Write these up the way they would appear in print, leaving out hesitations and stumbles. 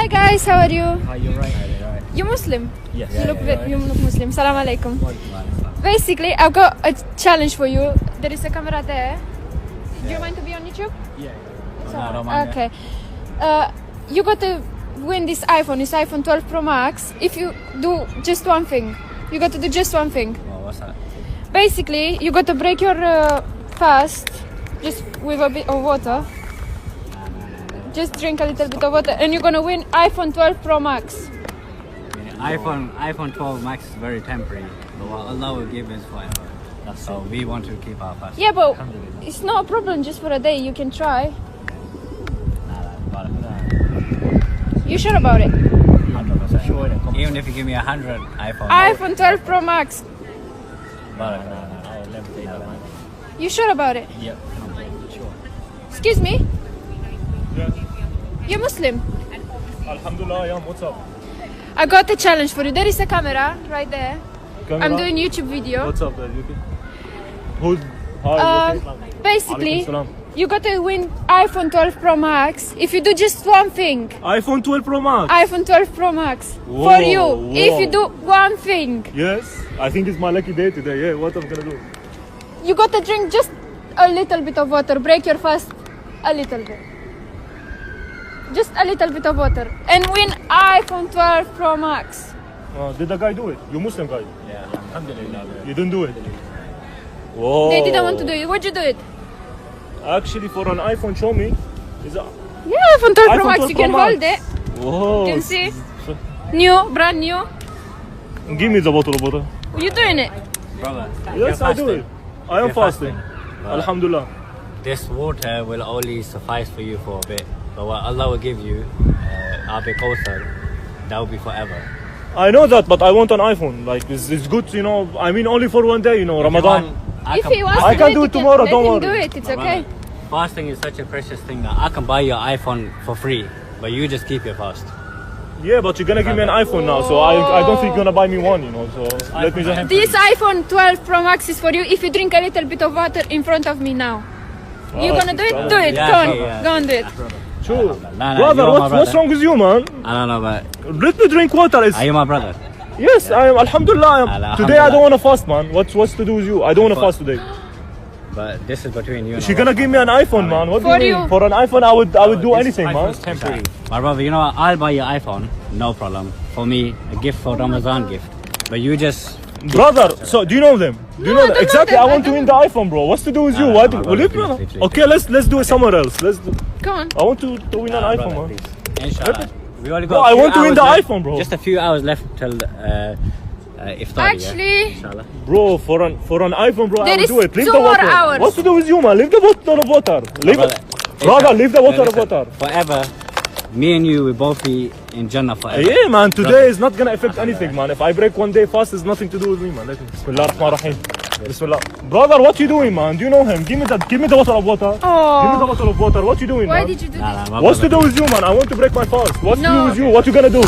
Hi guys, how are you? Hi, you're right. You Muslim? Yes. You look Muslim. Salam alaikum. Basically, I've got a challenge for you. There is a camera there. Do you mind to be on YouTube? Yeah. It's No, I alright. don't mind. Okay. You got to win this iPhone. It's iPhone 12 Pro Max. If you do just one thing, you got to do just one thing. Well, what's that? Basically, you got to break your fast just with a bit of water. Just drink a little bit of water, and you're gonna win iPhone 12 Pro Max. iPhone 12 Max is very temporary, but what Allah will give is forever. So we want to keep our fast. Yeah, but it's not a problem just for a day. You can try. You sure about it? 100%. Even if you give me 100 iPhone. iPhone 12 Pro Max. I'll never take that, man. You sure about it? Yep. Sure. Excuse me? Yes. You're Muslim? Alhamdulillah, yeah, what's up? I got a challenge for you. There is a camera right there. Camera? I'm doing YouTube video. What's up, guys? You okay? Who's... Hi, you okay? Basically, Alaikum salam. you got to win iPhone 12 Pro Max if you do just one thing. iPhone 12 Pro Max? iPhone 12 Pro Max Whoa, for you. whoa. If you do one thing, Yes, I think it's my lucky day today. Yeah, what I'm gonna do? you got to drink just a little bit of water. Break your fast a little bit. Just a little bit of water and win iPhone 12 Pro Max. Did the guy do it? You Muslim guy? Yeah, alhamdulillah. You didn't do it? Whoa. They didn't want to do it. Why'd you do it? Actually, for an iPhone, show me. Is a... Yeah, iPhone 12 Pro iPhone Max. 12 You can Pro Max. hold it. Whoa. You can see. New, brand new. Give me the bottle of water. You doing it? Brother, Yes, you're I do it. fasting. I am You're fasting. Right. Alhamdulillah. This water will only suffice for you for a bit, but what Allah will give you, Abi Kawthar, that will be forever. I know that, but I want an iPhone. Like, it's good, you know. I mean, only for one day, you know, Ramadan. If he wants I to can do do it, it tomorrow, let don't him worry. do it. It's okay. Fasting is such a precious thing that I can buy your iPhone for free, but you just keep your fast. Yeah, but you're gonna give me an iPhone now, so I don't think you're gonna buy me one, you know. So let me just. This iPhone 12 Pro Max is for you if you drink a little bit of water in front of me now. You gonna do it? Do it. Yeah, Go on. sure, yeah. Go on, do it. Sure. Nah, Brother, you're my what's brother. wrong with you, man? I don't know, but Let me drink water. are you my brother? Yes, I am. Alhamdulillah. I am. Alhamdulillah. Today I don't want to fast, man. What's to do with you? I don't want to fast today. But this is between you and She's gonna give me an iPhone, man. What do For you mean? you. For an iPhone, I would do anything, man. temporary. My brother, you know what? I'll buy your iPhone, no problem. For me, a gift for Ramadan gift. But you just Brother, so do you know them? Do you No, know I them? don't Exactly. know I them. want to win the iPhone, bro. What's to do with you? Nah, What? my Will brother, you? please. Okay, let's do it somewhere else. Let's do. Go on. I want to win an iPhone, man. Inshallah. We only got Bro, a I few want to win hours the left. iPhone, bro. Just a few hours left till iftar. Actually, yeah? Inshallah. Bro, for an iPhone, bro, I There will is do it. Leave 2 the more water. hours. What's to do with you, man? Leave the bottle of water. Leave Brother, it. Brother, leave the bottle of listen, water. Forever, me and you will both be in Jannah forever. Yeah, man. Today is not gonna affect anything, man. If I break one day fast, it's nothing to do with me, man. Bismillah ar-Rahman ar-Rahim. Bismillah. Brother, what you doing, man? Do you know him? Give me the bottle of water. Give me the oh, bottle of water. What you doing, why man? did you do Nah, this? nah, my What's to brother, do with you, man? I want to break my fast. What's to do No. with you? What you gonna do?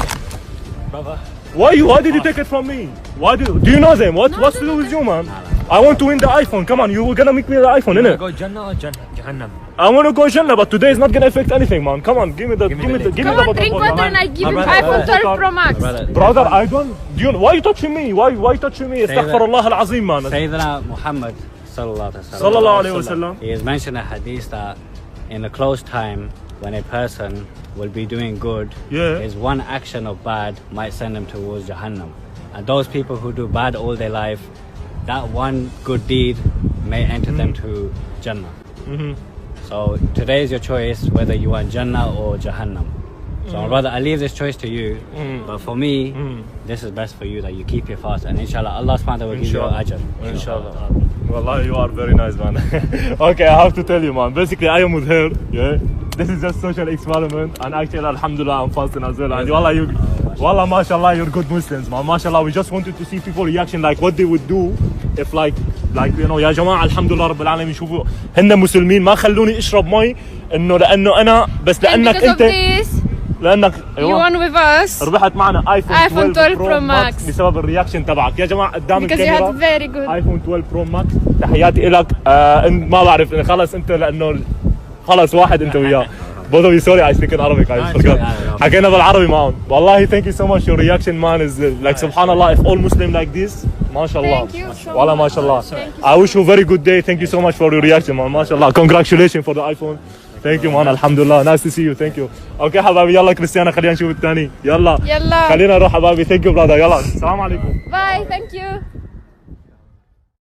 brother? Why did you take it from me? Do you know them? What's to do with you, man? I want to win the iPhone. Come on, you were gonna make me the iPhone, innit? Go Jannah or Jahannam? I want to go Jannah, but today is not gonna affect anything, man. Come on, give me the Come bottle on, of drink water. water and I give My you brother, iPhone brother. 12 Pro Max. Brother, I don't. Why you touching me? Why you touching me? that. Astaghfirullah al-Azim, man. Sayyidina Muhammad sallallahu alaihi wasallam. Sallallahu alayhi wa sallam. He has mentioned a hadith that in a close time, when a person will be doing good, Yeah. his one action of bad might send him towards Jahannam. And those people who do bad all their life, that one good deed may enter them to Jannah. So today is your choice whether you want Jannah or Jahannam. So my brother, I leave this choice to you. But for me, this is best for you that you keep your fast. And inshallah, Allah subhanahu wa ta'ala will give you Inshallah. ajr. Inshallah. Wallah, you are very nice, man. Okay, I have to tell you, man. Basically, I am with her. Yeah. This is just social experiment, and actually, alhamdulillah, I'm fasting as well. And wallah, mashallah, you're good Muslims, man. Mashallah, we just wanted to see people reaction, like what they would do if, like you know, يا جماعة الحمد لله رب العالمين شوفوا هن مسلمين ما خلوني اشرب مي انه لانه انا بس And لانك because of انت this, لانك you won with us ربحت معنا ايفون iPhone 12 Pro Max. بسبب الرياكشن تبعك يا جماعه قدام because you الكاميرا had very good. ايفون 12 برو ماكس تحياتي لك ما بعرف خلص انت لانه خلص واحد انت وياه both of you, sorry, I speak in Arabic, I forgot. حكينا بالعربي معهم. والله thank you so much, your reaction man is like subhanallah, if all Muslim like this, ما شاء الله. Thank you so والله much. ما شاء الله. Thank you I wish you a very good day. Thank you so much for your reaction man. ما شاء الله. Congratulations for the iPhone. Thank you man. الحمد لله. Nice to see you. Thank you. اوكي حبايبي يلا كريستيانا خلينا نشوف الثاني. يلا. يلا. خلينا نروح حبايبي. Thank you brother. يلا. السلام عليكم. Bye, thank you.